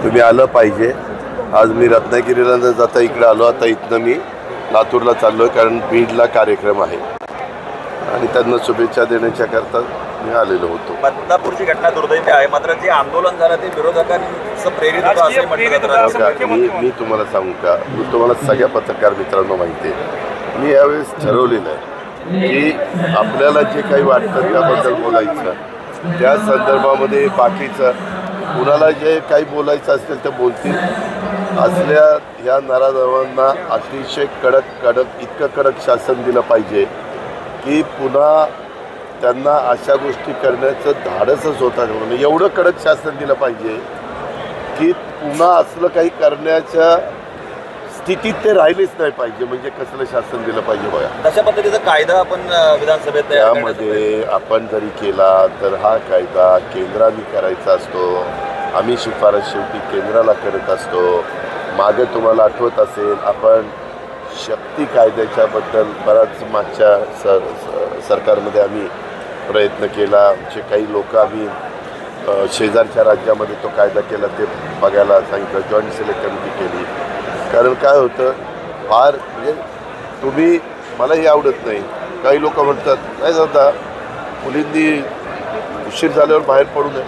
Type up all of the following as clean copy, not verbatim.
तुम्ही आलं पाहिजे। आज मी रत्नागिरीला न जाता इकडे आलो, आता इथनं मी लातूरला चाललो आहे, कारण बीडला कार्यक्रम आहे आणि त्यांना शुभेच्छा देण्याच्या करता मी आलेलो होतो। बदलापूरची घटना दुर्दैवी आहे, मात्र जे आंदोलन झालं ते विरोधकांचं प्रेरित होतं असं म्हटलं जातं। मी तुम्हाला सांगू का, मी तुम्हाला सगळ्या पत्रकार मित्रांना माहिती आहे, मी यावेळेस ठरवलेलं आहे की आपल्याला जे काही वाटतं त्याबद्दल बोलायचं, त्या संदर्भामध्ये बाकीचं कुणाला जे काही बोलायचं असेल ते बोलतील। असल्या ह्या नाराजांना अतिशय इतकं कडक शासन दिलं पाहिजे की पुन्हा त्यांना अशा गोष्टी करण्याचं धाडसच होता कामा नये। एवढं कडक शासन दिलं पाहिजे की पुन्हा असलं काही करण्याच्या स्थितीत ते राहिलेच नाही पाहिजे। म्हणजे कसलं शासन दिलं पाहिजे बघा, तशा पद्धतीचा कायदा आपण विधानसभेत त्यामध्ये आपण जरी केला तर हा कायदा केंद्राने करायचा असतो। आम्ही शिफारस शेवटी केंद्राला करत असतो। मागे तुम्हाला आठवत असेल, आपण शक्ती कायद्याच्याबद्दल बराच मागच्या सरकारमध्ये आम्ही प्रयत्न केला। जे काही लोक आम्ही शेजारच्या राज्यामध्ये तो कायदा केला ते बघायला सांगितलं, जॉईंट सिलेक्ट कमिटी केली। कारण काय होतं, फार म्हणजे तुम्ही मलाही आवडत नाही, काही लोक म्हणतात नाही जाता मुलींनी उशीर झाल्यावर बाहेर पडू नये,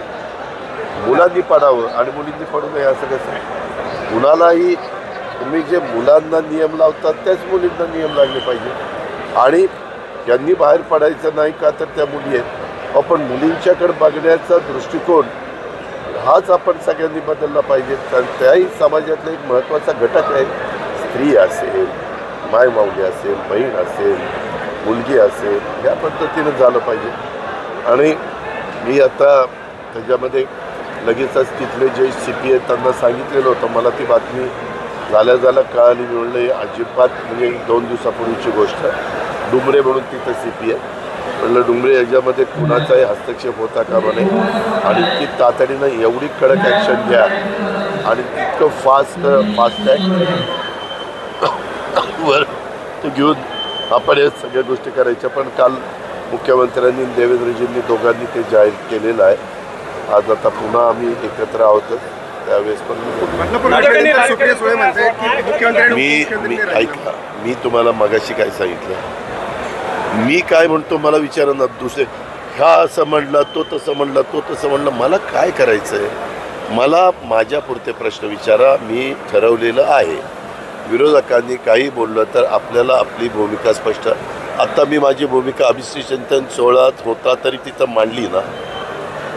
मुलांनी पडावं आणि मुलींनी पडू नये असं कसं? मुलालाही तुम्ही जे मुलांना नियम लावतात त्याच मुलींना नियम लागले पाहिजे। आणि त्यांनी बाहेर पडायचं नाही का तर त्या मुली आहेत, आपण मुलींच्याकडे बघण्याचा दृष्टिकोन हाच आपण सगळ्यांनी बदलला पाहिजे। कारण त्याही समाजातला एक महत्त्वाचा घटक आहे। स्त्री असेल, मायमाऊली असेल, बहीण असेल, मुलगी असेल, या पद्धतीनं झालं पाहिजे। आणि मी आता त्याच्यामध्ये लगेचच तिथले जे CP आहेत त्यांना सांगितलेलं होतं, मला ती बातमी झाल्या कळाली, मिळलं अजिबात म्हणजे 2 दिवसापूर्वीची गोष्ट। डुंबरे म्हणून तिथं CP आहे, म्हणलं डुंबरे याच्यामध्ये कुणाचाही हस्तक्षेप होता कामा नये आणि ती तातडीनं एवढी कडक ॲक्शन घ्या आणि तितकं फास्ट वर ते घेऊन आपण या सगळ्या गोष्टी करायच्या। पण काल मुख्यमंत्र्यांनी देवेंद्रजींनी दोघांनी ते जाहीर केलेलं आहे। आज आता पुन्हा आम्ही एकत्र आहोतच, त्यावेळेस पण मी ऐका, मी तुम्हाला मगाशी काय सांगितलं, मी काय म्हणतो मला विचारा ना, दुसरे ह्या असं म्हणला, तो तसं म्हणला, तो तसं म्हणलं, मला काय करायचं आहे? मला माझ्यापुरते प्रश्न विचारा, मी ठरवलेलं आहे। विरोधकांनी काही बोललं तर आपल्याला आपली भूमिका स्पष्ट, आता मी माझी भूमिका अभिषेकचिंतन सोहळ्यात होता तरी तिथं मांडली ना।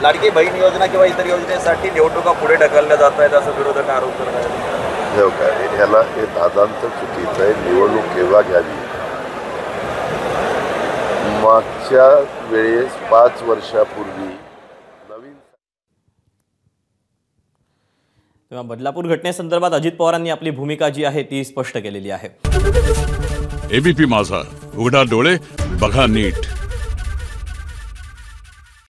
लाडकी बहीण योजना किंवा इतर योजनेसाठी निवडणुका पुढे ढकलल्या जात आहेत असं विरोधक आरोप करत आहेत। हे काय, ह्याला हे दादांचं चुकीचं आहे। निवडणूक केव्हा घ्यावी? मागच्या वेळेस 5 वर्षापूर्वी नवीन। तेव्हा बदलापूर घटनेसंदर्भात अजित पवारांनी आपली भूमिका जी आहे ती स्पष्ट केलेली आहे। ABP माझा, उघडा डोळे बघा नीट।